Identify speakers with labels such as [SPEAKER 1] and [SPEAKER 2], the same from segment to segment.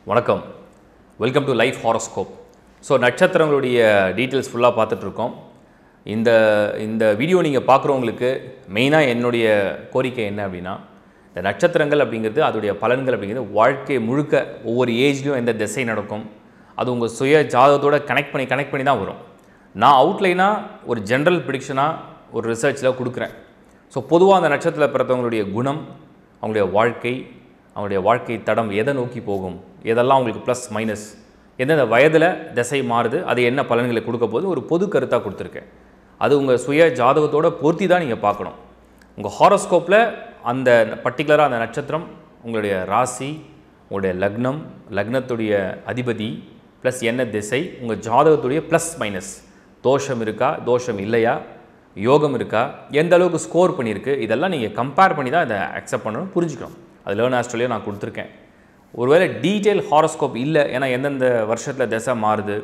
[SPEAKER 1] வணக்கம். Welcome to life horoscope. So நட்சத்திரங்களுடைய details ஃபுல்லாக பார்த்துட்ருக்கோம். இந்த வீடியோ நீங்கள் பார்க்குறவங்களுக்கு மெயினாக என்னுடைய கோரிக்கை என்ன அப்படின்னா, இந்த நட்சத்திரங்கள் அப்படிங்கிறது அதோடைய பலன்கள் அப்படிங்கிறது வாழ்க்கை முழுக்க ஒவ்வொரு ஏஜ்லேயும் எந்த திசை நடக்கும், அது உங்கள் சுய ஜாதகத்தோடு கனெக்ட் பண்ணி தான் வரும். நான் அவுட்லைனாக ஒரு ஜென்ரல் ப்ரிடிக்ஷனாக ஒரு ரிசர்ச்சில் கொடுக்குறேன். ஸோ பொதுவாக அந்த நட்சத்திரத்தில் பிறந்தவங்களுடைய குணம், அவங்களுடைய வாழ்க்கை தடம் எதை நோக்கி போகும், எதெல்லாம் அவங்களுக்கு ப்ளஸ் மைனஸ், எந்தெந்த வயதில் திசை மாறுது, அது என்ன பலன்களை கொடுக்க போது ஒரு பொது கருத்தாக கொடுத்துருக்கேன். அது உங்கள் சுய ஜாதகத்தோட பொருத்தி தான் நீங்கள் பார்க்கணும். உங்கள் ஹாரோஸ்கோப்பில் அந்த பர்டிகுலராக அந்த நட்சத்திரம், உங்களுடைய ராசி, உங்களுடைய லக்னத்துடைய அதிபதி ப்ளஸ் என்ன திசை, உங்கள் ஜாதகத்துடைய ப்ளஸ் மைனஸ், தோஷம் இருக்கா, தோஷம் இல்லையா, யோகம் இருக்கா, எந்த அளவுக்கு ஸ்கோர் பண்ணியிருக்கு, இதெல்லாம் நீங்கள் கம்பேர் பண்ணி தான் இதை அக்செப்ட் பண்ணணும், புரிஞ்சுக்கணும். அது லேர்ன் ஆஸ்ட்ரேலியா நான் கொடுத்துருக்கேன். ஒருவேளை டீட்டெயில் ஹாரோஸ்கோப் இல்லை, ஏன்னா எந்தெந்த வருஷத்தில் திசை மாறுது,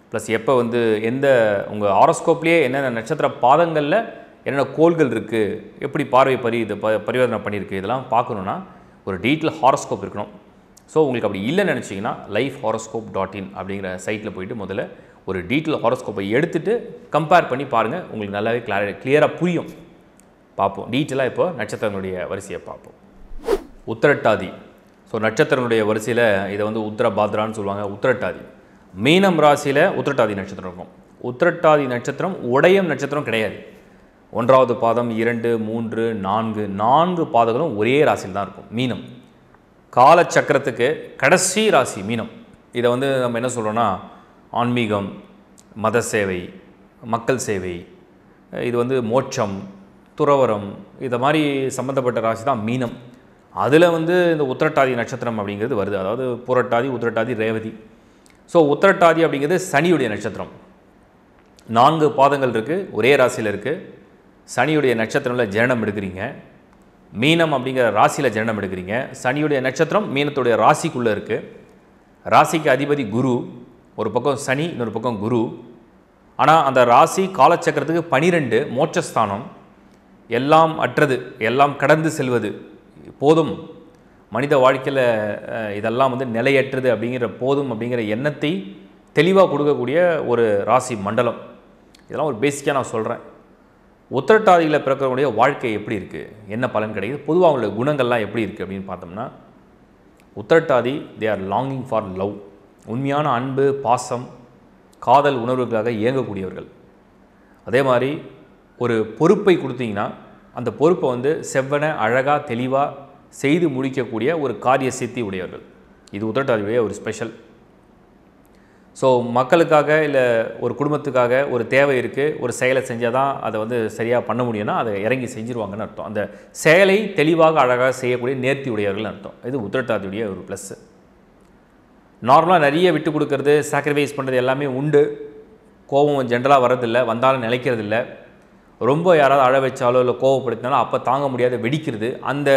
[SPEAKER 1] ப்ளஸ் எப்போ எந்த உங்கள் ஹாரோஸ்கோப்லேயே என்னென்ன நட்சத்திர பாதங்களில் என்னென்ன கோள்கள் இருக்குது, எப்படி பார்வை பரிவர்த்தனை பண்ணியிருக்கு, இதெல்லாம் பார்க்கணுன்னா ஒரு டீட்டெயில் ஹாரோஸ்கோப் இருக்கணும். ஸோ உங்களுக்கு அப்படி இல்லைன்னு நினச்சிங்கன்னா lifehoroscope.in அப்படிங்கிற சைட்டில் போய்ட்டு முதல்ல ஒரு டீட்டெயில் ஹாரோஸ்கோப்பை எடுத்துகிட்டு கம்பேர் பண்ணி பாருங்கள். உங்களுக்கு நல்லாவே கிளியராக புரியும். பார்ப்போம் டீட்டெயிலாக. இப்போ நட்சத்திரங்களுடைய வரிசையை பார்ப்போம். உத்திரட்டாதி. ஸோ நட்சத்திரங்களுடைய வரிசையில் இதை உத்திரபாத்ரான்னு சொல்லுவாங்க. உத்திரட்டாதி மீனம் ராசியில் உத்திரட்டாதி நட்சத்திரம் இருக்கும். உத்திரட்டாதி நட்சத்திரம் உடையம் நட்சத்திரம் கிடையாது. 1வது பாதம், 2, 3, 4 பாதங்களும் ஒரே ராசியில் தான் இருக்கும். மீனம் காலச்சக்கரத்துக்கு கடைசி ராசி மீனம். இதை நம்ம என்ன சொல்கிறோன்னா, ஆன்மீகம், மத சேவை, மக்கள் சேவை, இது மோட்சம், துறவரம், இதை மாதிரி சம்மந்தப்பட்ட ராசி தான் மீனம். அதில் இந்த உத்திரட்டாதி நட்சத்திரம் அப்படிங்கிறது வருது. அதாவது புரட்டாதி, உத்திரட்டாதி, ரேவதி. ஸோ உத்திரட்டாதி அப்படிங்கிறது சனியுடைய நட்சத்திரம். 4 பாதங்கள் இருக்குது, ஒரே ராசியில் இருக்குது. சனியுடைய நட்சத்திரத்தில் ஜனனம் எடுக்கிறீங்க. மீனம் அப்படிங்கிற ராசியில் ஜனனம் எடுக்கிறீங்க. சனியுடைய நட்சத்திரம் மீனத்துடைய ராசிக்குள்ளே இருக்குது. ராசிக்கு அதிபதி குரு, ஒரு பக்கம் சனி, இன்னொரு பக்கம் குரு. ஆனால் அந்த ராசி காலச்சக்கரத்துக்கு 12 மோட்சஸ்தானம். எல்லாம் அற்றது, எல்லாம் கடந்து செல்வது, போதும் மனித வாழ்க்கையில் இதெல்லாம் நிலையற்றது அப்படிங்கிற போதும் அப்படிங்கிற எண்ணத்தை தெளிவாக கொடுக்கக்கூடிய ஒரு ராசி மண்டலம். இதெல்லாம் ஒரு பேசிக்காக நான் சொல்கிறேன். உத்திரட்டாதியில் பிறக்கிறவங்களுடைய வாழ்க்கை எப்படி இருக்குது, என்ன பலன் கிடைக்குது, பொதுவாக அவங்களுடைய குணங்கள்லாம் எப்படி இருக்குது அப்படின்னு பார்த்தோம்னா, Uthirattathi they are longing for love. உண்மையான அன்பு, பாசம், காதல் உணர்வுகளாக இயங்கக்கூடியவர்கள். அதே மாதிரி ஒரு பொறுப்பை கொடுத்தீங்கன்னா அந்த பொறுப்பை செவ்வன அழகாக தெளிவாக செய்து முடிக்கக்கூடிய ஒரு காரிய சித்தி உடையவர்கள். இது உத்திரட்டாதியுடைய ஒரு ஸ்பெஷல். ஸோ மக்களுக்காக இல்லை ஒரு குடும்பத்துக்காக ஒரு தேவை இருக்குது, ஒரு செயலை செஞ்சால் தான் அதை சரியாக பண்ண முடியும்னா அதை இறங்கி செஞ்சுருவாங்கன்னு அர்த்தம். அந்த செயலை தெளிவாக அழகாக செய்யக்கூடிய நேர்த்தி உடையவர்கள்னு அர்த்தம். இது உத்திரட்டாதியுடைய ஒரு ப்ளஸ்ஸு. நார்மலாக நிறைய விட்டு கொடுக்கறது, சாக்ரிஃபைஸ் பண்ணுறது எல்லாமே உண்டு. கோபம் ஜென்ரலாக வர்றதில்லை, வந்தாலும் நிலைக்கிறதில்லை. ரொம்ப யாராவது அழ வச்சாலோ இல்லை கோவப்படுத்தினாலும் அப்போ தாங்க முடியாத வெடிக்கிறது. அந்த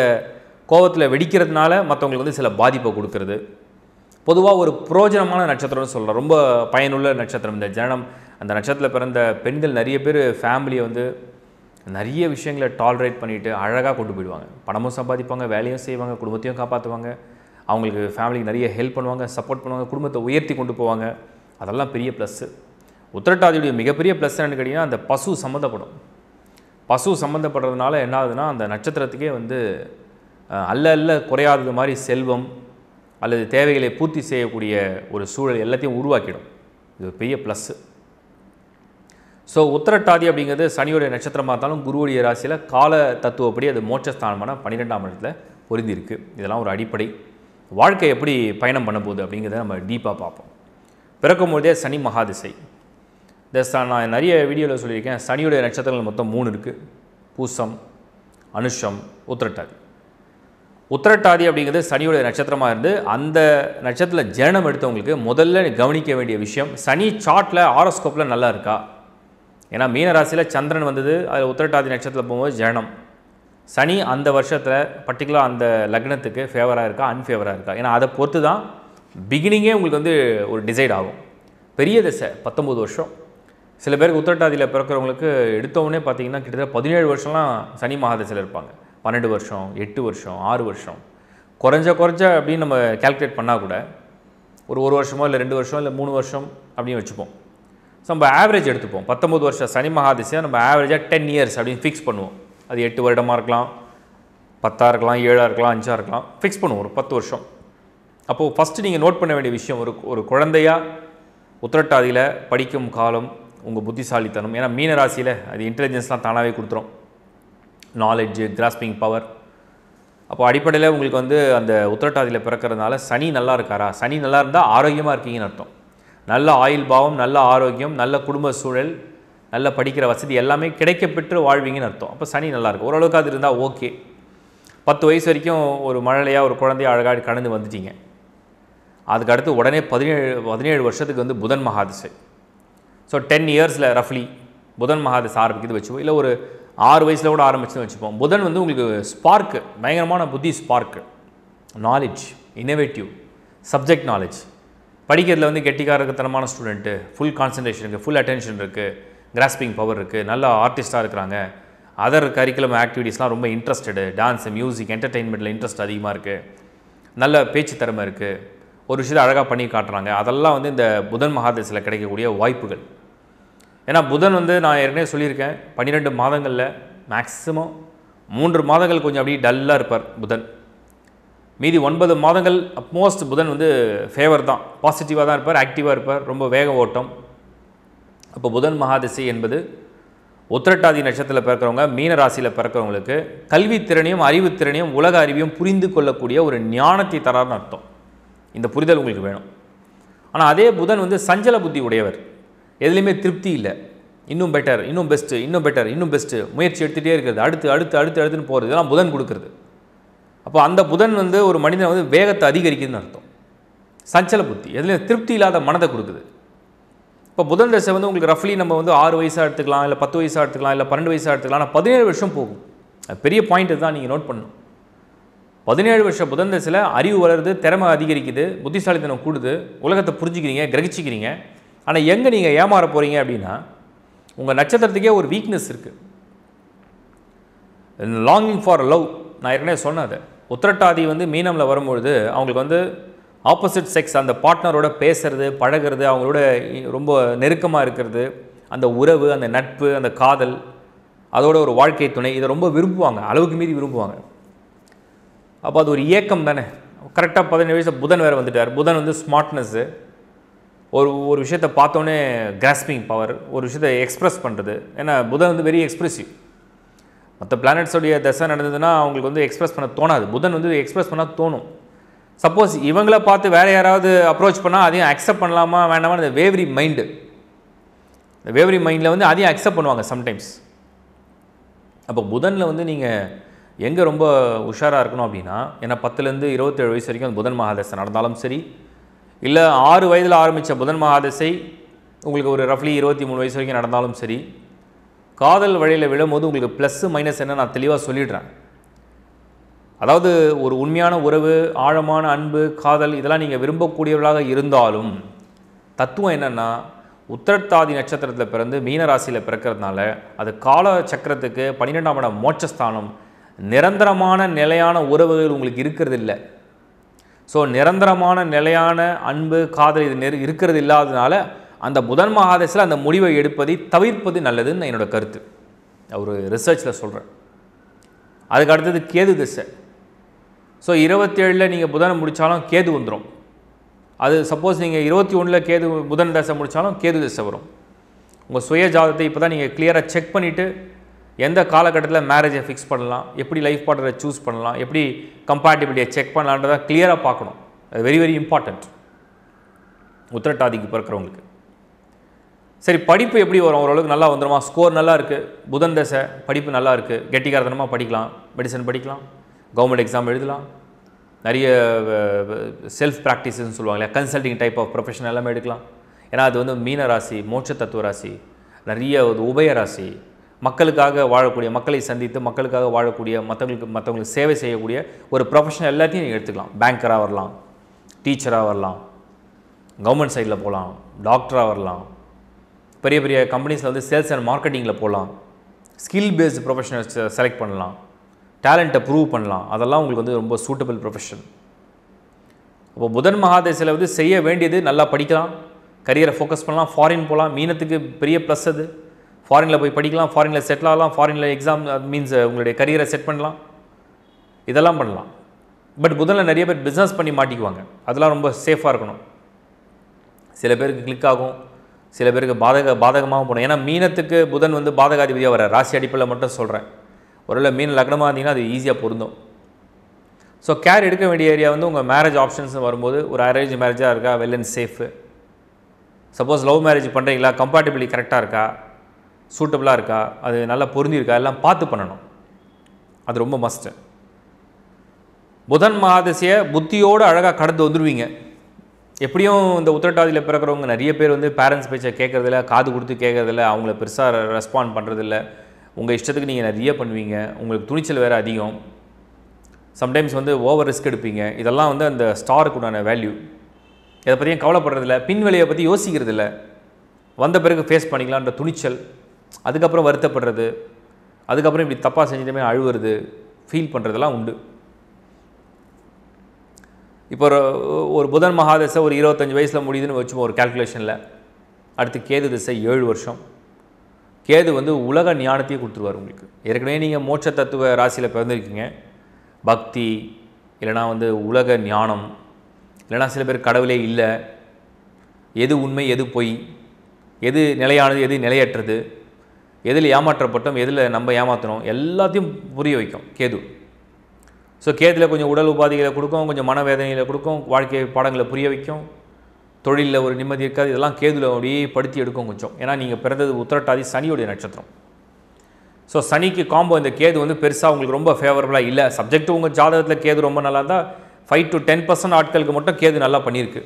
[SPEAKER 1] கோபத்தில் வெடிக்கிறதுனால மற்றவங்களுக்கு சில பாதிப்பை கொடுக்கறது. பொதுவாக ஒரு புரோஜனமான நட்சத்திரம்னு சொல்லலாம், ரொம்ப பயனுள்ள நட்சத்திரம் இந்த ஜனனம். அந்த நட்சத்திரத்தில் பிறந்த பெண்கள் நிறைய பேர் ஃபேமிலியை நிறைய விஷயங்களை டாலரேட் பண்ணிவிட்டு அழகாக கொண்டு போயிடுவாங்க. பணமும் சம்பாதிப்பாங்க, வேலையும் செய்வாங்க, குடும்பத்தையும் காப்பாற்றுவாங்க, அவங்களுக்கு ஃபேமிலிக்கு நிறைய ஹெல்ப் பண்ணுவாங்க, சப்போர்ட் பண்ணுவாங்க, குடும்பத்தை உயர்த்தி கொண்டு போவாங்க. அதெல்லாம் பெரிய ப்ளஸ்ஸு. உத்திரட்டாதியுடைய மிகப்பெரிய ப்ளஸ் என்னன்னு கேட்டிங்கன்னா, அந்த பசு சம்மந்தப்படுறதுனால என்ன ஆகுதுன்னா, அந்த நட்சத்திரத்துக்கே அல்ல குறையாதது மாதிரி செல்வம் அல்லது தேவைகளை பூர்த்தி செய்யக்கூடிய ஒரு சூழல் எல்லாத்தையும் உருவாக்கிடும். இது ஒரு பெரிய ப்ளஸ்ஸு. ஸோ உத்திரட்டாதி அப்படிங்கிறது சனியோடைய நட்சத்திரமாக இருந்தாலும் குருவுடைய ராசியில் கால தத்துவப்படி அது மோட்சஸ்தானமான 12ஆம் இடத்துல பொருந்திருக்கு. இதெல்லாம் ஒரு அடிப்படை. வாழ்க்கை எப்படி பயணம் பண்ண போகுது அப்படிங்கிறத நம்ம டீப்பாக பார்ப்போம். பிறக்கும்போதே சனி மகாதிசை. நான் நிறைய வீடியோவில் சொல்லியிருக்கேன். சனியுடைய நட்சத்திரங்கள் மொத்தம் 3 இருக்குது. பூசம், அனுஷம், உத்திரட்டாதி. உத்திரட்டாதி அப்படிங்கிறது சனியுடைய நட்சத்திரமாக இருந்து அந்த நட்சத்திரத்தில் ஜனனம் எடுத்தவங்களுக்கு முதல்ல கவனிக்க வேண்டிய விஷயம், சனி சார்ட்டில் ஹாரோஸ்கோப்பில் நல்லா இருக்கா. ஏன்னா மீனராசியில் சந்திரன் வந்தது, அதில் உத்திரட்டாதி நட்சத்திரத்தில் போகும்போது ஜனனம். சனி அந்த வருஷத்தில் பர்டிகுலராக அந்த லக்னத்துக்கு ஃபேவராக இருக்கா, அன்ஃபேவராக இருக்கா, ஏன்னா அதை பொறுத்து தான் பிகினிங்கே உங்களுக்கு ஒரு டிசைட் ஆகும். பெரிய திசை 19 வருஷம். சில பேருக்கு உத்திரட்டாதியில் பிறக்கிறவங்களுக்கு எடுத்தவொடனே பார்த்திங்கன்னா கிட்டத்தட்ட 17 வருஷம்லாம் சனி மகாதசையில் இருப்பாங்க. 12 வருஷம், 8 வருஷம், 6 வருஷம், குறைஞ்ச அப்படின்னு நம்ம கால்குலேட் பண்ணால் கூட ஒரு வருஷமோ இல்லை 2 வருஷம் இல்லை 3 வருஷம் அப்படின்னு வச்சுப்போம். ஸோ நம்ம ஆவரேஜ் எடுத்துப்போம். 19 வருஷம் சனி மகாதிசையாக நம்ம ஆவரேஜாக 10 இயர்ஸ் அப்படின்னு ஃபிக்ஸ் பண்ணுவோம். அது 8 வருடமாக இருக்கலாம், 10 இருக்கலாம், 7 இருக்கலாம், 5 இருக்கலாம், ஃபிக்ஸ் பண்ணுவோம் ஒரு 10 வருஷம். அப்போது ஃபஸ்ட்டு நீங்கள் நோட் பண்ண வேண்டிய விஷயம், ஒரு குழந்தையாக உத்திரட்டாதியில் படிக்கும் காலம் உங்கள் புத்திசாலித்தனம். ஏன்னா மீன ராசியில் அது இன்டெலிஜென்ஸ்லாம் தானாகவே கொடுத்துரும், நாலேஜு, கிராஸ்பிங் பவர். அப்போ அடிப்படையில் உங்களுக்கு வந்து அந்த உத்திரட்டாதியில் பிறக்கிறதுனால சனி நல்லா இருக்காரா? சனி நல்லா இருந்தால் ஆரோக்கியமாக இருக்கீங்கன்னு அர்த்தம். நல்ல ஆயுள் பாவம், நல்ல ஆரோக்கியம், நல்ல குடும்ப சூழல், நல்ல படிக்கிற வசதி எல்லாமே கிடைக்கப்பெற்று வாழ்வீங்கன்னு அர்த்தம். அப்போ சனி நல்லா இருக்கும். ஓரளவுக்கு அது இருந்தால் ஓகே. 10 வயசு வரைக்கும் ஒரு மழலையாக ஒரு குழந்தைய அழகாக கடந்து வந்துட்டீங்க. அதுக்கு அடுத்து உடனே 17 வருஷத்துக்கு வந்து புதன் மகாதிசை. ஸோ 10 இயர்ஸில் ரஃப்லி புதன் மகாதிசை ஆரம்பிக்கிறது வச்சுப்போம். இல்லை ஒரு 6 வயசில் கூட ஆரம்பிச்சுன்னு வச்சுப்போம். புதன் வந்து உங்களுக்கு ஸ்பார்க்கு, பயங்கரமான புத்தி spark, knowledge, innovative, subject knowledge. படிக்கிறதுல வந்து கெட்டிக்காரத்தனமான ஸ்டூடெண்ட்டு, ஃபுல் கான்சன்ட்ரேஷன் இருக்குது, ஃபுல் அட்டென்ஷன் இருக்குது, கிராஸ்பிங் பவர் இருக்குது, நல்ல ஆர்டிஸ்ட்டாக இருக்கிறாங்க. அதர் கரிக்குலம் ஆக்டிவிட்டீஸ்லாம் ரொம்ப இன்ட்ரெஸ்டடு, டான்ஸ், மியூசிக், என்டர்டெயின்மெண்ட்டில் இன்ட்ரெஸ்ட் அதிகமாக இருக்குது, நல்ல பேச்சு திறமை இருக்குது, ஒரு விஷயத்தை அழகாக பண்ணி காட்டுறாங்க. அதெல்லாம் வந்து இந்த புதன் மகாதசையில் கிடைக்கக்கூடிய வாய்ப்புகள். ஏன்னா புதன் வந்து நான் ஏற்கனவே சொல்லியிருக்கேன், 12 மாதங்களில் மேக்ஸிமம் 3 மாதங்கள் கொஞ்சம் அப்படியே டல்லாக இருப்பார் புதன். மீதி 9 மாதங்கள் அட்மோஸ்ட் புதன் வந்து ஃபேவர் தான், பாசிட்டிவாக தான் இருப்பார், ஆக்டிவாக இருப்பார், ரொம்ப வேக ஓட்டம். அப்போ புதன் மகாதிசை என்பது உத்திரட்டாதி நட்சத்திரத்தில் பிறக்கிறவங்க, மீன ராசியில் பிறக்கிறவங்களுக்கு கல்வித்திறனையும் அறிவுத்திறனையும் உலக அறிவையும் புரிந்து கொள்ளக்கூடிய ஒரு ஞானத்தை தரார்னு அர்த்தம். இந்த புரிதல் உங்களுக்கு வேணும். ஆனால் அதே புதன் வந்து சஞ்சல புத்தி உடையவர், எதுலேயுமே திருப்தி இல்லை, இன்னும் பெட்டர், இன்னும் பெஸ்ட்டு, இன்னும் பெட்டர், இன்னும் பெஸ்ட்டு, முயற்சி எடுத்துகிட்டே இருக்கிறது, அடுத்துன்னு போகிறது, இதெல்லாம் புதன் கொடுக்குறது. அப்போ அந்த புதன் வந்து ஒரு மனிதனை வந்து வேகத்தை அதிகரிக்குதுன்னு அர்த்தம். சஞ்சல புத்தி, எதுலேயும் திருப்தி இல்லாத மனதை கொடுக்குது. இப்போ புதன் தசை வந்து உங்களுக்கு ரஃப்லி நம்ம வந்து 6 வயசாக எடுத்துக்கலாம், இல்லை 10 வயசாக எடுத்துக்கலாம், இல்லை 12 வயசாக எடுத்துக்கலாம். ஆனால் 17 வருஷம் போகும். பெரிய பாயிண்ட் தான் நீங்கள் நோட் பண்ணணும். 17 வருஷம் புதன் தசையில் அறிவு வளருது, திறமை அதிகரிக்குது, புத்திசாலித்தனம் கூடுது, உலகத்தை புரிஞ்சுக்கிறீங்க, கிரகிச்சிக்கிறீங்க. ஆனால் எங்கே நீங்கள் ஏமாற போகிறீங்க அப்படின்னா, உங்கள் நட்சத்திரத்துக்கே ஒரு வீக்னஸ் இருக்குது, லாங்கிங் ஃபார் லவ். நான் ஏற்கனவே சொன்னது, உத்திரட்டாதி வந்து மீனமில் வரும்பொழுது அவங்களுக்கு வந்து ஆப்போசிட் செக்ஸ் அந்த பார்ட்னரோட பேசுறது, பழகிறது, அவங்களோட ரொம்ப நெருக்கமாக இருக்கிறது, அந்த உறவு, அந்த நட்பு, அந்த காதல், அதோட ஒரு வாழ்க்கை துணை, இதை ரொம்ப விரும்புவாங்க, அளவுக்கு மீறி விரும்புவாங்க. அப்போ அது ஒரு இயக்கம் தானே. கரெக்டாக 17 வயசு புதன் வேறு வந்துட்டார். புதன் வந்து ஸ்மார்ட்னஸ்ஸு, ஒரு விஷயத்தை பார்த்தோன்னே கிராஸ்பிங் பவர், ஒரு விஷயத்தை எக்ஸ்ப்ரெஸ் பண்ணுறது. ஏன்னா புதன் வந்து வெரி எக்ஸ்ப்ரெசிவ். மற்ற பிளானட்ஸோடைய தசை நடந்ததுன்னா அவங்களுக்கு வந்து எக்ஸ்ப்ரெஸ் பண்ண தோணாது, புதன் வந்து எக்ஸ்ப்ரெஸ் பண்ணால் தோணும். சப்போஸ் இவங்கள பார்த்து வேறு யாராவது அப்ரோச் பண்ணால் அதையும் அக்செப்ட் பண்ணலாமா வேண்டாமா, இந்த வேவரி மைண்டு, இந்த வேவரி மைண்டில் வந்து அதையும் அக்செப்ட் பண்ணுவாங்க சம்டைம்ஸ். அப்போ புதனில் வந்து நீங்கள் எங்கே ரொம்ப உஷாராக இருக்கணும் அப்படின்னா, ஏன்னா 10லேருந்து 27 வயசு வரைக்கும் புதன் மகாதசை நடந்தாலும் சரி, இல்லை 6 வயதில் ஆரம்பித்த புதன் மகாதசை உங்களுக்கு ஒரு ரஃப்லி 23 வயசு வரைக்கும் நடந்தாலும் சரி, காதல் வழியில் விழும்போது உங்களுக்கு ப்ளஸ்ஸு மைனஸ் என்ன நான் தெளிவாக சொல்லிடுறேன். அதாவது ஒரு உண்மையான உறவு, ஆழமான அன்பு, காதல், இதெல்லாம் நீங்கள் விரும்பக்கூடியவர்களாக இருந்தாலும் தத்துவம் என்னென்னா, உத்திரட்டாதி நட்சத்திரத்தில் பிறந்து மீனராசியில் பிறக்கிறதுனால அது கால சக்கரத்துக்கு 12ஆம் இடம் மோட்சஸ்தானம். நிரந்தரமான நிலையான உறவுகள் உங்களுக்கு இருக்கிறது இல்லை. ஸோ நிரந்தரமான நிலையான அன்பு, காதல் இது இருக்கிறது இல்லாததுனால அந்த புதன் மகாதசையில் அந்த முடிவை எடுப்பதை தவிர்ப்பது நல்லதுன்னு என்னோடய கருத்து. ஒரு ரிசர்ச்சில் சொல்கிறேன். அதுக்கு அடுத்தது கேது திசை. ஸோ 27ல் நீங்கள் புதனை முடித்தாலும் கேது வந்துடும். அது சப்போஸ் நீங்கள் 21ல் கேது புதன் தசை முடித்தாலும் கேது திசை வரும். உங்கள் சுய ஜாதகத்தை இப்போ தான் நீங்கள் கிளியராக செக் பண்ணிவிட்டு எந்த காலகட்டத்தில் மேரேஜை ஃபிக்ஸ் பண்ணலாம், எப்படி லைஃப் பார்ட்னரை சூஸ் பண்ணலாம், எப்படி கம்பேட்டிபிலிட்டியை செக் பண்ணலான்றதை கிளியராக பார்க்கணும். அது வெரி வெரி இம்பார்ட்டண்ட் உத்திரட்டாதிக்கு பிறக்கிறவங்களுக்கு. சரி, படிப்பு எப்படி வரும்? ஓரளவுக்கு நல்லா வந்துடுமா? ஸ்கோர் நல்லா இருக்குது, புதன் தசை, படிப்பு நல்லா இருக்குது, கெட்டிக்காரத்தனமாக படிக்கலாம், மெடிசன் படிக்கலாம், கவர்மெண்ட் எக்ஸாம் எழுதலாம், நிறைய செல்ஃப் ப்ராக்டிஸ்ன்னு சொல்லுவாங்க இல்லையா, கன்சல்டிங் டைப் ஆஃப் ப்ரொஃபஷன் எல்லாமே எடுக்கலாம். ஏன்னா அது வந்து மீன ராசி, மோட்ச தத்துவ ராசி, நிறைய உபய ராசி, மக்களுக்காக வாழக்கூடிய, மக்களை சந்தித்து மக்களுக்காக வாழக்கூடிய, மற்றவங்களுக்கு சேவை செய்யக்கூடிய ஒரு ப்ரொஃபஷன் எல்லாத்தையும் நீங்கள் எடுத்துக்கலாம். பேங்கராக வரலாம், டீச்சராக வரலாம், கவர்மெண்ட் சைடில் போகலாம், டாக்டராக வரலாம், பெரிய பெரிய கம்பெனிஸில் வந்து சேல்ஸ் அண்ட் மார்க்கெட்டிங்கில் போகலாம், ஸ்கில் பேஸ்டு ப்ரொஃபஷனல்ஸ் செலக்ட் பண்ணலாம், டேலண்ட்டை ப்ரூவ் பண்ணலாம். அதெல்லாம் உங்களுக்கு வந்து ரொம்ப சூட்டபிள் ப்ரொஃபஷன். அப்போ புதன் மகாதசையில் வந்து செய்ய வேண்டியது நல்லா படிக்கலாம், கரியரை ஃபோக்கஸ் பண்ணலாம், ஃபாரின் போகலாம். மீனத்துக்கு பெரிய ப்ளஸ் அது. ஃபாரினில் போய் படிக்கலாம், ஃபாரினில் செட்டில் ஆகலாம், ஃபாரினில் எக்ஸாம் மீன்ஸ் உங்களுடைய கரியரை செட் பண்ணலாம், இதெல்லாம் பண்ணலாம். பட் புதனில் நிறைய பேர் பிஸ்னஸ் பண்ணி மாட்டிக்குவாங்க. அதெல்லாம் ரொம்ப சேஃபாக இருக்கணும். சில பேருக்கு கிளிக் ஆகும், சில பேருக்கு பாதகமாகவும் போகணும். ஏன்னா மீனத்துக்கு புதன் வந்து பாதகாதிபதியாக வர ராசி அடிப்படையில் மட்டும் சொல்கிறேன். ஒருவேளை மீன் லக்னமாக இருந்தீங்கன்னா அது ஈஸியாக பொருந்தும். ஸோ கேர் எடுக்க வேண்டிய ஏரியா வந்து உங்கள் மேரேஜ் ஆப்ஷன்ஸ் வரும்போது ஒரு அரேஞ்ச் மேரேஜாக இருக்கா, well and safe. Suppose love marriage பண்ணுறீங்களா, கம்பேட்டபிலிட்டி கரெக்டாக இருக்கா, சூட்டபுளாக இருக்கா, அது நல்லா பொருந்திருக்கா, எல்லாம் பார்த்து பண்ணணும். அது ரொம்ப மஸ்ட்டு. புதன் மகாதசையை புத்தியோடு அழகாக கடந்து வந்துடுவீங்க. எப்படியும் இந்த உத்திரட்டாதியில் பிறக்கிறவங்க நிறைய பேர் வந்து பேரண்ட்ஸ் பேச்சை கேட்குறதில்ல, காது கொடுத்து கேட்குறதில்ல, அவங்கள பெருசாக ரெஸ்பாண்ட் பண்ணுறதில்ல. உங்கள் இஷ்டத்துக்கு நீங்கள் நிறைய பண்ணுவீங்க. உங்களுக்கு துணிச்சல் வேறு அதிகம். சம்டைம்ஸ் வந்து ஓவர் ரிஸ்க் எடுப்பீங்க. இதெல்லாம் வந்து அந்த ஸ்டாருக்கு உண்டான வேல்யூ. இதை பற்றியும் கவலைப்படுறதில்ல, பின்வெளியை பற்றி யோசிக்கிறதில்ல. வந்த பிறகு ஃபேஸ் பண்ணிக்கலான்ற துணிச்சல், அதுக்கப்புறம் வருத்தப்படுறது, அதுக்கப்புறம் இப்படி தப்பாக செஞ்சுட்டுமே அழுவுறது, ஃபீல் பண்ணுறதெல்லாம் உண்டு. இப்போ ஒரு புதன் மகாதசை ஒரு 25 வயசில் முடியுதுன்னு வச்சுப்போம் ஒரு கேல்குலேஷனில். அடுத்து கேது திசை 7 வருஷம். கேது வந்து உலக ஞானத்தையே கொடுத்துருவார் உங்களுக்கு. ஏற்கனவே நீங்கள் மோட்ச தத்துவ ராசியில் பிறந்திருக்கீங்க. பக்தி இல்லைனா வந்து உலக ஞானம், இல்லைனா சில பேர் கடவுளே இல்லை, எது உண்மை எது பொய், எது நிலையானது எது நிலையற்றது, எதில் ஏமாற்றப்பட்டோம் எதில் நம்ம ஏமாற்றணும், எல்லாத்தையும் புரிய வைக்கும் கேது. ஸோ கேதில் கொஞ்சம் உடல் உபாதிகளை கொடுக்கும், கொஞ்சம் மனவேதனைகளை கொடுக்கும், வாழ்க்கை பாடங்களை புரிய வைக்கும், தொழிலில் ஒரு நிம்மதி இருக்காது. இதெல்லாம் கேதுல அப்படியே படுத்தி எடுக்கும் கொஞ்சம். ஏன்னா நீங்கள் பிறந்தது உத்திரட்டாதி சனியுடைய நட்சத்திரம். ஸோ சனிக்கு காம்போ இந்த கேது வந்து பெருசாக உங்களுக்கு ரொம்ப ஃபேவரபுளாக இல்லை. சப்ஜெக்ட் உங்கள் ஜாதகத்தில் கேது ரொம்ப நல்லா இருந்தால் 5 to 10% ஆட்களுக்கு மட்டும் கேது நல்லா பண்ணியிருக்கு.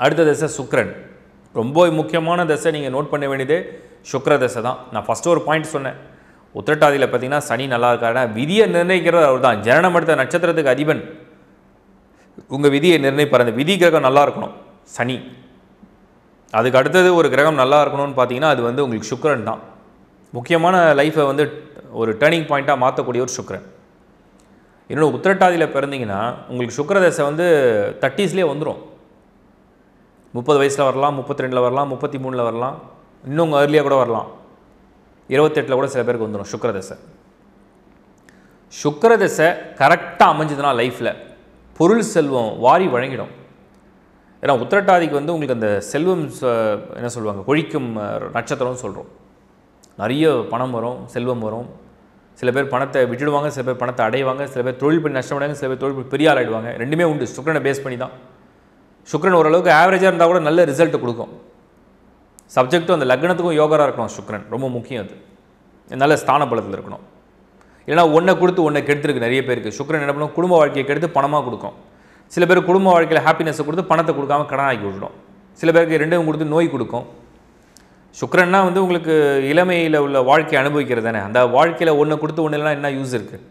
[SPEAKER 1] அடுத்த தசை சுக்கிரன். ரொம்ப முக்கியமான தசை. நீங்கள் நோட் பண்ண வேண்டியது சுக்கிர தசை தான். நான் ஃபஸ்ட்டு ஒரு பாயிண்ட் சொன்னேன். உத்திரட்டாதியில் பார்த்தீங்கன்னா சனி நல்லா இருக்காருன்னா விதியை நிர்ணயிக்கிறது அவர் தான். ஜனனம் எடுத்த நட்சத்திரத்துக்கு அதிபன் உங்கள் விதியை நிர்ணயிப்பார். அந்த விதி கிரகம் நல்லா இருக்கணும் சனி. அதுக்கு அடுத்தது ஒரு கிரகம் நல்லா இருக்கணும்னு பார்த்தீங்கன்னா அது வந்து உங்களுக்கு சுக்கிரன் தான். முக்கியமான லைஃப்பை வந்து ஒரு டேர்னிங் பாயிண்ட்டாக மாற்றக்கூடிய ஒரு சுக்கிரன். இன்னொன்று உத்திரட்டாதியில் பிறந்தீங்கன்னா உங்களுக்கு சுக்கிர தசை வந்து 30ஸ்லேயே வந்துடும். 30 வயசில் வரலாம், 32 வரலாம், 33 வரலாம், இன்னும் ஏர்லியாக கூட வரலாம், 28 கூட சில பேருக்கு வந்துடும் சுக்கிர தசை. சுக்கிர தசை கரெக்டாக அமைஞ்சதுன்னா லைஃப்பில் பொருள் செல்வம் வாரி வழங்கிடும். ஏன்னா உத்திரட்டாதிக்கு வந்து உங்களுக்கு அந்த செல்வம் என்ன சொல்லுவாங்க, கொழிக்கும் நட்சத்திரம்னு சொல்கிறோம். நிறைய பணம் வரும், செல்வம் வரும். சில பேர் பணத்தை விட்டுடுவாங்க, சில பேர் பணத்தை அடைவாங்க, சில பேர் தொழில் பண்ணி நஷ்டமடைவாங்க, சில பேர் தொழில் பண்ணி பெரிய ஆள் ஆகிடுவாங்க. ரெண்டுமே உண்டு. சுக்கிரனை பேஸ் பண்ணி தான். சுக்கிரன் ஓரளவுக்கு ஆவரேஜாக இருந்தால் கூட நல்ல ரிசல்ட் கொடுக்கும். சப்ஜெக்ட்டும் அந்த லக்னத்துக்கும் யோகராக இருக்கணும். சுக்கிரன் ரொம்ப முக்கியம். அது நல்ல ஸ்தான பலத்தில் இருக்கணும். இல்லைனா ஒன்றை கொடுத்து ஒன்றை கெடுத்துருக்கு நிறைய பேருக்கு. சுக்கிரன் என்ன பண்ணும், குடும்ப வாழ்க்கையை கெடுத்து பணமாக கொடுக்கும். சில பேர் குடும்ப வாழ்க்கையில் ஹாப்பினஸை கொடுத்து பணத்தை கொடுக்காம கடன் ஆக்கி விட்டுடும். சில பேருக்கு ரெண்டும் கொடுத்து நோய் கொடுக்கும். சுக்கிரன்னா வந்து உங்களுக்கு இளமையில் உள்ள வாழ்க்கையை அனுபவிக்கிறது தானே. அந்த வாழ்க்கையில் ஒன்று கொடுத்து ஒன்று இல்லைனா என்ன யூஸ் இருக்குது?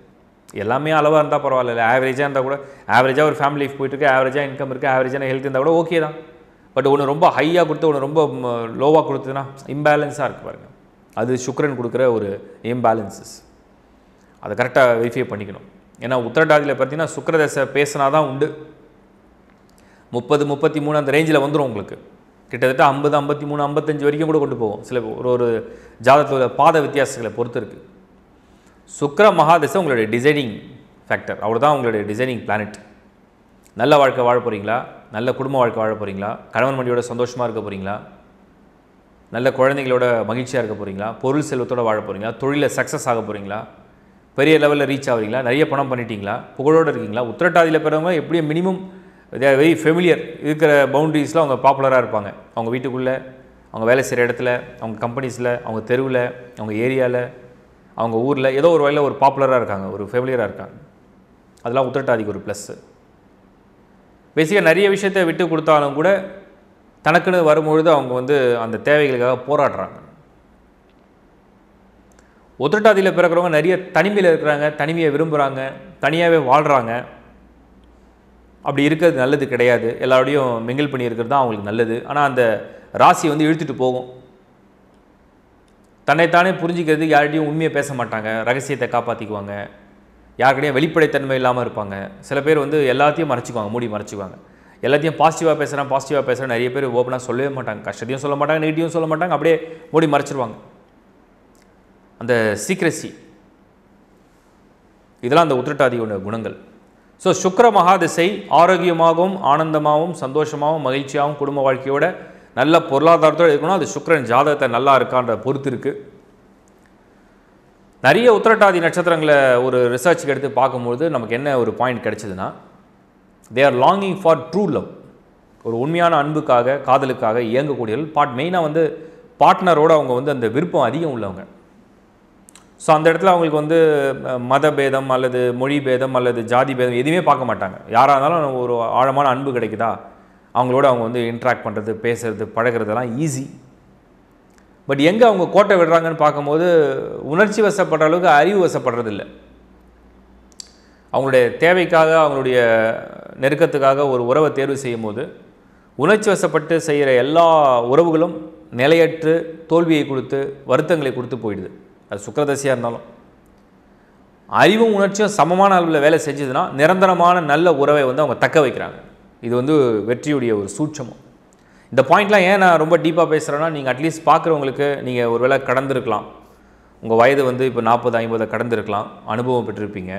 [SPEAKER 1] எல்லாமே அளவாக இருந்தால் பரவாயில்ல. ஆவரேஜாக இருந்தால் கூட, ஆவரேஜாக ஒரு ஃபேமிலி லைஃப் போயிட்டுருக்கு, ஆவரேஜாக இன்கம் இருக்குது, ஆவரேஜான ஹெல்த் இருந்தால் கூட ஓகே தான். பட் ஒன்று ரொம்ப ஹையாக கொடுத்து ஒன்று ரொம்ப லோவாக கொடுத்ததுன்னா இம்பேலன்ஸாக இருக்குது பாருங்கள். அது சுக்கிரன் கொடுக்குற ஒரு இம்பேலன்சஸ். அதை கரெக்டாக வெரிஃபை பண்ணிக்கணும். ஏன்னா உத்திரட்டாதியில் பார்த்தீங்கன்னா சுக்கிரதசை பேசினா தான் உண்டு. 30, 33 அந்த ரேஞ்சில் வந்துடும் உங்களுக்கு. கிட்டத்தட்ட 50, 53, 55 வரைக்கும் கூட கொண்டு போகும். சில ஒரு ஜாதகத்தோட பாத வித்தியாசங்களை பொறுத்து இருக்குது. சுக்கிர மகாதசை உங்களுடைய டிசைனிங் ஃபேக்டர். அவர் தான் உங்களுடைய டிசைனிங் பிளானட். நல்ல வாழ்க்கை வாழ போகிறீங்களா, நல்ல குடும்ப வாழ்க்கை வாழ போகிறீங்களா, கணவன் மனைவியோட சந்தோஷமாக இருக்க போகிறீங்களா, நல்ல குழந்தைங்களோட மகிழ்ச்சியாக இருக்க போகிறீங்களா, பொருள் செல்வத்தோடு வாழ போகிறீங்களா, தொழிலில் சக்ஸஸ் ஆக போகிறீங்களா, பெரிய லெவலில் ரீச் ஆகிறீங்களா, நிறைய பணம் பண்ணிட்டீங்களா, புகழோடு இருக்கீங்களா. உத்திரட்டாதியில் பிறவங்க எப்படியும் மினிமம் வெரி ஃபெமிலியர் இருக்கிற பவுண்ட்ரிஸில் அவங்க பாப்புலராக இருப்பாங்க. அவங்க வீட்டுக்குள்ளே, அவங்க வேலை செய்கிற இடத்துல, அவங்க கம்பெனிஸில், அவங்க தெருவில், அவங்க ஏரியாவில், அவங்க ஊரில் ஏதோ ஒரு வகையில் ஒரு பாப்புலராக இருக்காங்க, ஒரு ஃபெமிலியராக இருக்காங்க. அதெல்லாம் உத்திரட்டாதிக்கு ஒரு ப்ளஸ்ஸு. பேசிக்காக நிறைய விஷயத்தை விட்டு கொடுத்தாலும் கூட தனக்குன்னு வரும்பொழுது அவங்க வந்து அந்த தேவைகளுக்காக போராடுறாங்க. உத்திரட்டாதியில் பிறக்கிறவங்க நிறைய தனிமையில் இருக்கிறாங்க, தனிமையை விரும்புகிறாங்க, தனியாகவே வாழ்கிறாங்க. அப்படி இருக்கிறது நல்லது கிடையாது. எல்லாரோடையும் மிங்கிள் பண்ணி இருக்கிறது தான் அவங்களுக்கு நல்லது. ஆனால் அந்த ராசி வந்து இழுத்துட்டு போகும். தன்னைத்தானே புரிஞ்சிக்கிறதுக்கு யார்கிட்டையும் உண்மையை பேச மாட்டாங்க, ரகசியத்தை காப்பாற்றிக்குவாங்க, யாருக்கிட்டையும் வெளிப்படைத்தன்மை இல்லாமல் இருப்பாங்க. சில பேர் வந்து எல்லாத்தையும் மறைச்சிக்குவாங்க, மூடி மறைச்சிக்குவாங்க. எல்லாத்தையும் பாசிட்டிவாக பேசுகிறேன் நிறைய பேர் ஓப்பனாக சொல்லவே மாட்டாங்க. கஷ்டத்தையும் சொல்ல மாட்டாங்க, நெகட்டிவும் சொல்ல மாட்டாங்க, அப்படியே மூடி மறைச்சிருவாங்க. அந்த சீக்ரெசி, இதெல்லாம் அந்த உத்திரட்டாதியோட குணங்கள். ஸோ சுக்கிர மகாதிசை ஆரோக்கியமாகவும் ஆனந்தமாகவும் சந்தோஷமாகவும் மகிழ்ச்சியாகவும் குடும்ப வாழ்க்கையோட நல்ல பொருளாதாரத்தோடு இருக்கணும். அது சுக்கிரன் ஜாதகத்தை நல்லா இருக்கான்ற பொறுத்து இருக்குது. நிறைய உத்திரட்டாதி நட்சத்திரங்களை ஒரு ரிசர்ச்சுக்கு எடுத்து பார்க்கும்போது நமக்கு என்ன ஒரு பாயிண்ட் கிடைச்சதுன்னா, they are longing for true love. ஒரு உண்மையான அன்புக்காக காதலுக்காக இயங்கக்கூடியவர்கள். மெயினாக வந்து பார்ட்னரோடு அவங்க வந்து அந்த விருப்பம் அதிகம் உள்ளவங்க. ஸோ அந்த இடத்துல அவங்களுக்கு வந்து மத பேதம் அல்லது மொழி பேதம் அல்லது ஜாதி பேதம் எதுவுமே பார்க்க மாட்டாங்க. யாராக இருந்தாலும் ஒரு ஆழமான அன்பு கிடைக்குதா, அவங்களோட அவங்க வந்து இன்ட்ராக்ட் பண்ணுறது, பேசுகிறது, பழகிறதெல்லாம் ஈஸி. பட் எங்கே அவங்க கோட்டை விடுறாங்கன்னு பார்க்கும்போது உணர்ச்சி வசப்படுற அளவுக்கு அறிவு வசப்படுறது இல்லை. அவங்களுடைய தேவைக்காக அவங்களுடைய நெருக்கத்துக்காக ஒரு உறவை தேர்வு செய்யும் போது உணர்ச்சி வசப்பட்டு செய்கிற எல்லா உறவுகளும் நிலையற்று தோல்வியை கொடுத்து வருத்தங்களை கொடுத்து போயிடுது. அது சுக்கிரதசையாக இருந்தாலும் அறிவும் உணர்ச்சியும் சமமான அளவில் வேலை செஞ்சதுன்னா நிரந்தரமான நல்ல உறவை வந்து அவங்க தக்க வைக்கிறாங்க. இது வந்து வெற்றியுடைய ஒரு சூட்சமம். இந்த பாயிண்ட்லாம் ஏன் நான் ரொம்ப டீப்பாக பேசுகிறேன்னா, நீங்கள் அட்லீஸ்ட் பார்க்குறவங்களுக்கு நீங்கள் ஒரு வேளை கடந்திருக்கலாம், உங்கள் வயது வந்து இப்போ 40-50 கடந்திருக்கலாம், அனுபவம் பெற்றிருப்பீங்க.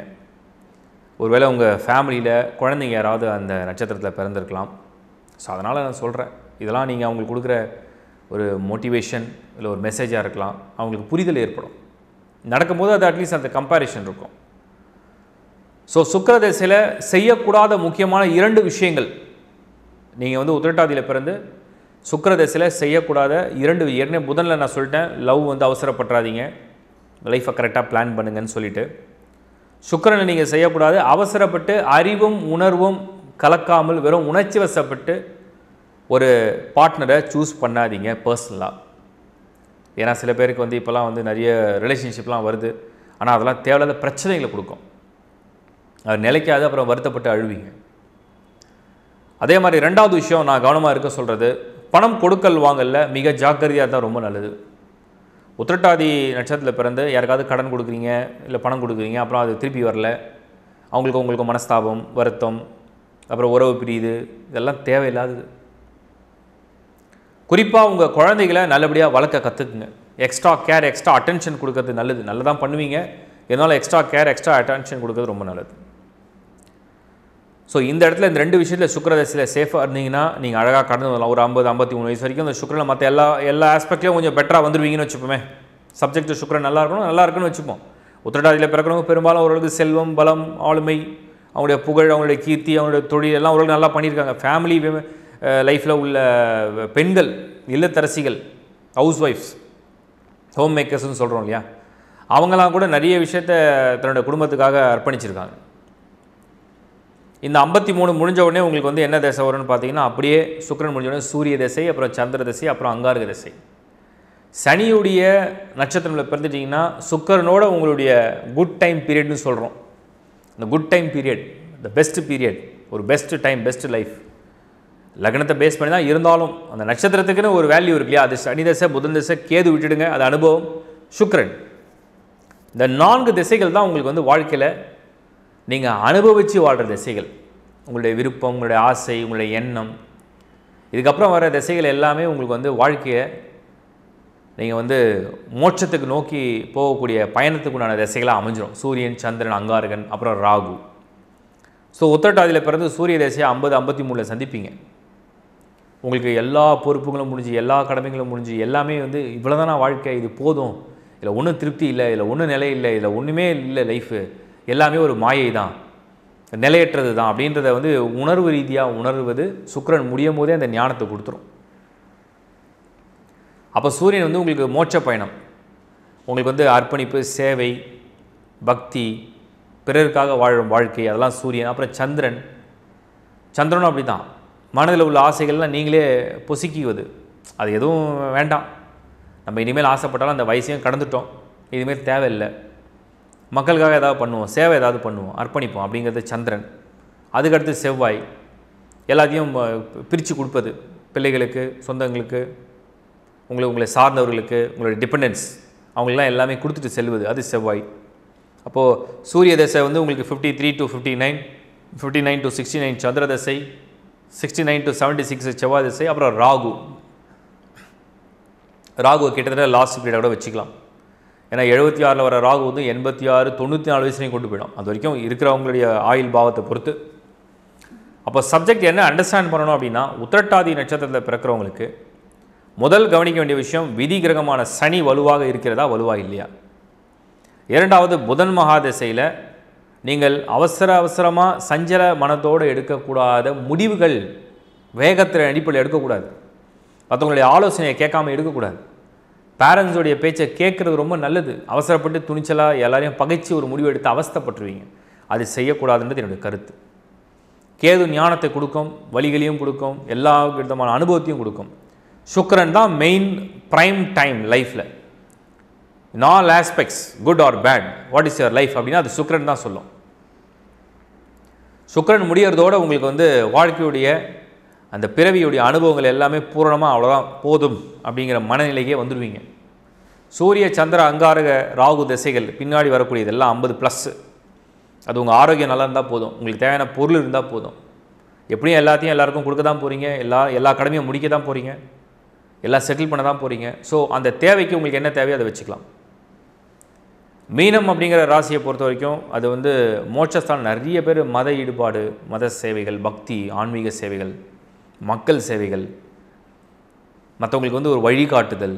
[SPEAKER 1] ஒருவேளை உங்கள் ஃபேமிலியில் குழந்தைங்க யாராவது அந்த நட்சத்திரத்தில் பிறந்திருக்கலாம். ஸோ அதனால் நான் சொல்கிறேன், இதெல்லாம் நீங்கள் அவங்களுக்கு கொடுக்குற ஒரு மோட்டிவேஷன் இல்லை ஒரு மெசேஜாக இருக்கலாம். அவங்களுக்கு புரிதல் ஏற்படும் நடக்கும்போது. அது அட்லீஸ்ட் அந்த கம்பேரிஷன் இருக்கும். ஸோ சுக்கிரதசையில் செய்யக்கூடாத முக்கியமான 2 விஷயங்கள், நீங்கள் வந்து உத்திரட்டாதியில் பிறந்து சுக்கிரதசையில் செய்யக்கூடாத 2, ஏற்கனவே புதனில் நான் சொல்லிட்டேன், லவ் வந்து அவசரப்பட்டுறாதீங்க, லைஃப்பை கரெக்டாக பிளான் பண்ணுங்கன்னு சொல்லிவிட்டு. சுக்கிரனை நீங்கள் செய்யக்கூடாது, அவசரப்பட்டு அறிவும் உணர்வும் கலக்காமல் வெறும் உணர்ச்சி வசப்பட்டு ஒரு பார்ட்னரை சூஸ் பண்ணாதீங்க பர்சனலாக. ஏன்னா சில பேருக்கு வந்து இப்போலாம் வந்து நிறைய ரிலேஷன்ஷிப்லாம் வருது, ஆனால் அதெல்லாம் தேவையில்லாத பிரச்சனைகளை கொடுக்கும். அது நிலைக்காது, அப்புறம் வருத்தப்பட்டு அழுவீங்க. அதே மாதிரி 2வது விஷயம் நான் கவனமாக இருக்க சொல்கிறது, பணம் கொடுக்கல் வாங்கல மிக ஜாக்கிரதையாக இருந்தால் ரொம்ப நல்லது. உத்திரட்டாதி நட்சத்திரத்தில் பிறந்து யாருக்காவது கடன் கொடுக்குறீங்க இல்லை பணம் கொடுக்குறீங்க, அப்புறம் அது திருப்பி வரல, உங்களுக்கு மனஸ்தாபம், வருத்தம், அப்புறம் உறவு பிரியுது, இதெல்லாம் தேவையில்லாதது. குறிப்பாக உங்கள் குழந்தைகளை நல்லபடியாக வளர்க்க கற்றுக்குங்க. எக்ஸ்ட்ரா கேர், எக்ஸ்ட்ரா அட்டென்ஷன் கொடுக்கறது நல்லது. நல்லதான் பண்ணுவீங்க, இருந்தாலும் எக்ஸ்ட்ரா கேர், எக்ஸ்ட்ரா அட்டென்ஷன் கொடுக்கறது ரொம்ப நல்லது. ஸோ இந்த இடத்துல இந்த 2 விஷயத்தில் சுக்கிரதசையில் சேஃபாக இருந்தீங்கன்னா நீங்கள் அழகாக கடந்து வரலாம். ஒரு 50-53 வயசு வரைக்கும் அந்த சுக்கிரனில் மற்ற எல்லா ஆஸ்பெக்ட்லையும் கொஞ்சம் பெட்டராக வந்துடுவீங்கன்னு வச்சுப்போமே. சப்ஜெக்ட் சுக்கிரன் நல்லா இருக்குன்னு வச்சுப்போம். உத்திரட்டாதியில் பிறக்கிறவங்க பெரும்பாலும் ஓரளவுக்கு செல்வம், பலம், ஆளுமை, அவங்களுடைய புகழ், அவங்களுடைய கீர்த்தி, அவங்களுடைய தொழில் எல்லாம் ஓரளவுக்கு நல்லா பண்ணியிருக்காங்க. ஃபேமிலி லைஃப்பில் உள்ள பெண்கள், இல்லத்தரசிகள், ஹவுஸ் ஒய்ஃப்ஸ், ஹோம் மேக்கர்ஸ்ன்னு சொல்கிறோம் இல்லையா, அவங்களாம் கூட நிறைய விஷயத்தை தன்னோட குடும்பத்துக்காக அர்ப்பணிச்சிருக்காங்க. இந்த 53 முடிஞ்ச உடனே உங்களுக்கு வந்து என்ன தசை வரும்னு பார்த்தீங்கன்னா, அப்படியே சுக்கிரன் முடிஞ்ச உடனே சூரிய தசை, அப்புறம் சந்திர தசை, அப்புறம் அங்காரக தசை. சனியுடைய நட்சத்திரத்தில் பிறந்துட்டிங்கன்னா சுக்கிரனோட உங்களுடைய குட் டைம் பீரியட்னு சொல்கிறோம். இந்த good time period, the best period, ஒரு பெஸ்ட் டைம், பெஸ்ட் லைஃப். லக்னத்தை பேஸ் பண்ணி தான் இருந்தாலும் அந்த நட்சத்திரத்துக்குன்னு ஒரு வேல்யூ இருக்கு இல்லையா. அது சனி தசை, புதன் தசை, கேது விட்டுடுங்க, அது அனுபவம். சுக்கிரன், இந்த 4 திசைகள் தான் உங்களுக்கு வந்து வாழ்க்கையில் நீங்கள் அனுபவித்து வாழ்கிற திசைகள். உங்களுடைய விருப்பம், உங்களுடைய ஆசை, உங்களுடைய எண்ணம், இதுக்கப்புறம் வர திசைகள் எல்லாமே உங்களுக்கு வந்து வாழ்க்கையை நீங்கள் வந்து மோட்சத்துக்கு நோக்கி போகக்கூடிய பயணத்துக்குண்டான திசைகளாக அமைஞ்சிடும். சூரியன், சந்திரன், அங்காரகன், அப்புறம் ராகு. ஸோ உத்திரட்டாதியில் பிறந்து சூரிய திசையை 50-53 சந்திப்பீங்க. உங்களுக்கு எல்லா பொறுப்புகளும் முடிஞ்சு, எல்லா கடமைகளும் முடிஞ்சு, எல்லாமே வந்து இவ்வளோதானா வாழ்க்கை, இது போதும், இதில் ஒன்றும் திருப்தி இல்லை, இதில் ஒன்றும் நிலை இல்லை, இதில் ஒன்றுமே இல்லை, லைஃபு எல்லாமே ஒரு மாயை தான், நிலையற்றது தான் அப்படின்றத வந்து உணர்வு ரீதியாக உணர்வது சுக்கிரன் முடியும் போதே அந்த ஞானத்தை கொடுத்துரும். அப்போ சூரியன் வந்து உங்களுக்கு மோட்ச பயணம், உங்களுக்கு வந்து அர்ப்பணிப்பு, சேவை, பக்தி, பிறருக்காக வாழும் வாழ்க்கை, அதெல்லாம் சூரியன். அப்புறம் சந்திரனும் அப்படி தான். மனதில் உள்ள ஆசைகள்லாம் நீங்களே பொசுக்கிவது, அது எதுவும் வேண்டாம், நம்ம இனிமேல் ஆசைப்பட்டாலும் அந்த வயசையும் கடந்துட்டோம், இனிமேல் தேவையில்லை, மக்களுக்காக ஏதாவது பண்ணுவோம், சேவை ஏதாவது பண்ணுவோம், அர்ப்பணிப்போம் அப்படிங்கிறது சந்திரன். அதுக்கடுத்து செவ்வாய், எல்லாத்தையும் பிரித்து கொடுப்பது, பிள்ளைகளுக்கு, சொந்தங்களுக்கு, உங்களை சார்ந்தவர்களுக்கு, உங்களுடைய டிபெண்டன்ஸ், அவங்களெலாம் எல்லாமே கொடுத்துட்டு செல்வது, அது செவ்வாய். அப்போது சூரிய தசை வந்து உங்களுக்கு 53 to 59, 59 to 69 சந்திர தசை, 69 to 76 செவ்வாய் தசை. அப்புறம் ராகு கிட்டத்தட்ட லாஸ்ட் பீரியடோட வச்சுக்கலாம். ஏன்னா 76 வர ராகு வந்து 86, 94 வயசுலையும் கொண்டு போயிடும். அது வரைக்கும் இருக்கிறவங்களுடைய ஆயுள் பாவத்தை பொறுத்து. அப்போ சப்ஜெக்ட் என்ன அண்டர்ஸ்டாண்ட் பண்ணணும் அப்படின்னா, உத்திரட்டாதி நட்சத்திரத்தில் பிறக்கிறவங்களுக்கு முதல் கவனிக்க வேண்டிய விஷயம், விதி கிரகமான சனி வலுவாக இருக்கிறதா, வலுவாக இல்லையா. இரண்டாவது, புதன் மகாதசையில் நீங்கள் அவசரமாக சஞ்சல மனத்தோடு எடுக்கக்கூடாத முடிவுகள், வேகத்தில் அடிப்படையில் எடுக்கக்கூடாது. மற்றவங்களுடைய ஆலோசனையை கேட்காமல் எடுக்கக்கூடாது. பேரண்ட்ஸோடைய பேச்சை கேட்குறது ரொம்ப நல்லது. அவசரப்பட்டு துணிச்சலாக எல்லாரையும் பகைச்சு ஒரு முடிவு எடுத்து அவஸ்தைப்பட்டுருவீங்க. அது செய்யக்கூடாதுன்றது என்னுடைய கருத்து. கேது ஞானத்தை கொடுக்கும், வழிகளையும் கொடுக்கும், எல்லா விதமான அனுபவத்தையும் கொடுக்கும். சுக்கிரன் தான் மெயின் ப்ரைம் டைம் லைஃப்பில். In all aspects, good or bad, what is your life அப்படின்னா அது சுக்கிரன் தான் சொல்லும். சுக்கிரன் முடியறதோடு உங்களுக்கு வந்து வாழ்க்கையுடைய அந்த பிறவியுடைய அனுபவங்கள் எல்லாமே பூரணமாக அவ்வளோதான் போதும் அப்படிங்கிற மனநிலைக்கே வந்துடுவீங்க. சூரிய சந்திர அங்காரக ராகு திசைகள் பின்னாடி வரக்கூடியது எல்லாம் 50+. அது உங்கள் ஆரோக்கியம் நல்லா இருந்தால் போதும், உங்களுக்கு தேவையான பொருள் இருந்தால் போதும். எப்படியும் எல்லாத்தையும் எல்லாருக்கும் கொடுக்க தான் போகிறீங்க, எல்லா கடமையும் முடிக்க தான் போகிறீங்க, எல்லாம் செட்டில் பண்ண தான் போகிறீங்க. ஸோ அந்த தேவைக்கு உங்களுக்கு என்ன தேவையோ அதை வச்சுக்கலாம். மீனம் அப்படிங்கிற ராசியை பொறுத்த வரைக்கும் அது வந்து மோட்சஸ்தானம். நிறைய பேர் மத ஈடுபாடு, மத சேவைகள், பக்தி, ஆன்மீக சேவைகள், மக்கள் சேவைகள், மற்றவங்களுக்கு வந்து ஒரு வழிகாட்டுதல்,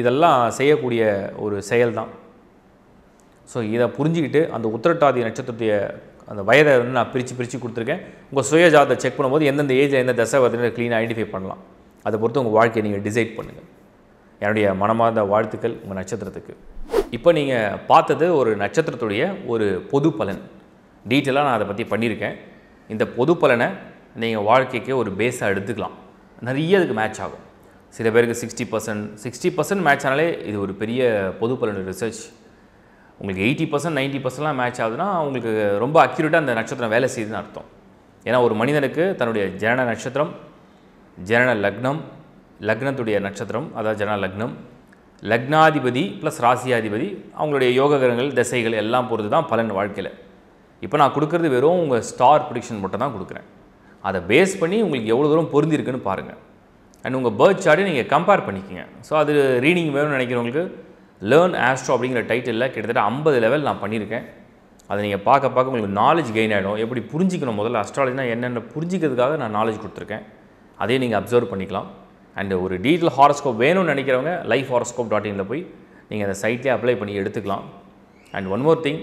[SPEAKER 1] இதெல்லாம் செய்யக்கூடிய ஒரு செயல் தான். ஸோ இதை புரிஞ்சுக்கிட்டு அந்த உத்திரட்டாதி நட்சத்திரத்துடைய அந்த வயதை வந்து நான் பிரித்து கொடுத்துருக்கேன். உங்கள் சுயஜாதத்தை செக் பண்ணும்போது எந்தெந்த ஏஜில் எந்த தசை வருதுன்னு க்ளீனாக ஐடென்டிஃபை பண்ணலாம். அதை பொறுத்து உங்கள் வாழ்க்கையை நீங்கள் டிசைட் பண்ணுங்கள். என்னுடைய மனமார்ந்த வாழ்த்துக்கள் உங்கள் நட்சத்திரத்துக்கு. இப்போ நீங்கள் பார்த்தது ஒரு நட்சத்திரத்துடைய ஒரு பொது பலன். டீட்டெயிலாக நான் அதை பற்றி பண்ணியிருக்கேன். இந்த பொது பலனை நீங்கள் வாழ்க்கைக்கு ஒரு பேஸாக எடுத்துக்கலாம். நிறைய இதுக்கு மேட்ச் ஆகும். சில பேருக்கு 60% மேட்ச் ஆனாலே இது ஒரு பெரிய பொது பலன் ரிசர்ச். உங்களுக்கு 80%, 90%லாம் மேட்ச் ஆகுதுன்னா உங்களுக்கு ரொம்ப அக்யூரேட்டாக அந்த நட்சத்திரம் வேலை செய்யுதுன்னு அர்த்தம். ஏன்னா ஒரு மனிதனுக்கு தன்னுடைய ஜனன நட்சத்திரம், ஜனன லக்னம், லக்னத்துடைய நட்சத்திரம், அதாவது ஜனன லக்னம், லக்னாதிபதி ப்ளஸ் ராசியாதிபதி, அவங்களுடைய யோக கிரகங்கள், திசைகள் எல்லாம் பொறுத்து தான் பலன் வாழ்க்கையில். இப்போ நான் கொடுக்குறது வெறும் உங்கள் ஸ்டார் ப்ரிடிக்ஷன் மட்டும் தான் கொடுக்குறேன். அதை பேஸ் பண்ணி உங்களுக்கு எவ்வளோ தூரம் பொருந்திருக்குன்னு பாருங்கள். அண்ட் உங்கள் பர்த் சார்ட்டை நீங்கள் கம்பேர் பண்ணிக்கோங்க. ஸோ அது ரீடிங் வேணும்னு நினைக்கிறவங்களுக்கு லேர்ன் ஆஸ்ட்ரோ அப்படிங்கிற டைட்டிலில் கிட்டத்தட்ட 50 லெவல் நான் பண்ணியிருக்கேன். அதை நீங்கள் பார்க்க உங்களுக்கு நாலேஜ் கெயின் ஆகிடும். எப்படி புரிஞ்சிக்கணும், முதல்ல அஸ்ட்ராலஜினா என்னென்ன புரிஞ்சிக்கிறதுக்காக நான் நாலேஜ் கொடுத்துருக்கேன். அதே நீங்கள் அப்சர்வ் பண்ணிக்கலாம். அண்ட் ஒரு டீட்டெயில் ஹாரோஸ்கோப் வேணும்னு நினைக்கிறவங்க lifehoroscope.in போய் நீங்கள் அந்த சைட்லேயே அப்ளை பண்ணி எடுத்துக்கலாம். And one more thing,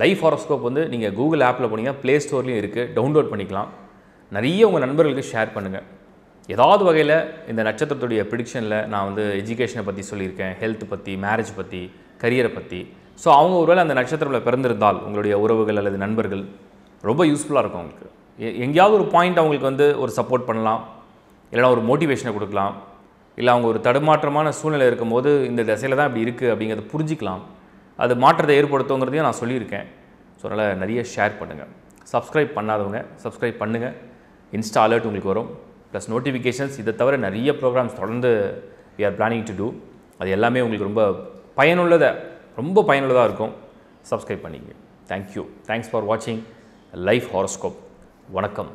[SPEAKER 1] life horoscope வந்து நீங்கள் கூகுள் ஆப்பில் போனீங்கன்னா ப்ளே ஸ்டோர்லேயும் இருக்குது, டவுன்லோட் பண்ணிக்கலாம். நிறைய உங்கள் நண்பர்களுக்கு ஷேர் பண்ணுங்கள். ஏதாவது வகையில் இந்த நட்சத்திரத்துடைய ப்ரிடிக்ஷனில் நான் வந்து எஜுகேஷனை பற்றி சொல்லியிருக்கேன், ஹெல்த் பற்றி, மேரேஜ் பற்றி, கரியரை பற்றி. ஸோ அவங்க ஒருவேளை அந்த நட்சத்திரத்தில் பிறந்திருந்தால் உங்களுடைய உறவுகள் அல்லது நண்பர்கள் ரொம்ப யூஸ்ஃபுல்லாக இருக்கும். அவங்களுக்கு எங்கேயாவது ஒரு பாயிண்ட் அவங்களுக்கு வந்து ஒரு சப்போர்ட் பண்ணலாம், இல்லைனா ஒரு மோட்டிவேஷனை கொடுக்கலாம், இல்லை அவங்க ஒரு தடுமாற்றமான சூழ்நிலை இருக்கும்போது இந்த திசையில் தான் இப்படி இருக்குது அப்படிங்கிறத புரிஞ்சிக்கலாம். அது மாற்றத்தை ஏற்படுத்துங்கிறதையும் நான் சொல்லியிருக்கேன். ஸோ அதனால் நிறைய ஷேர் பண்ணுங்கள். சப்ஸ்கிரைப் பண்ணாதவங்க சப்ஸ்கிரைப் பண்ணுங்கள். இன்ஸ்டா அலர்ட் உங்களுக்கு வரும், ப்ளஸ் நோட்டிஃபிகேஷன்ஸ். இதை தவிர நிறைய ப்ரோக்ராம்ஸ் தொடர்ந்து we are planning to do. அது எல்லாமே உங்களுக்கு ரொம்ப பயனுள்ளதாக இருக்கும். சப்ஸ்கிரைப் பண்ணிங்க. தேங்க்யூ. தேங்க்ஸ் ஃபார் வாட்சிங் லைஃப் ஹாரோஸ்கோப். வணக்கம்.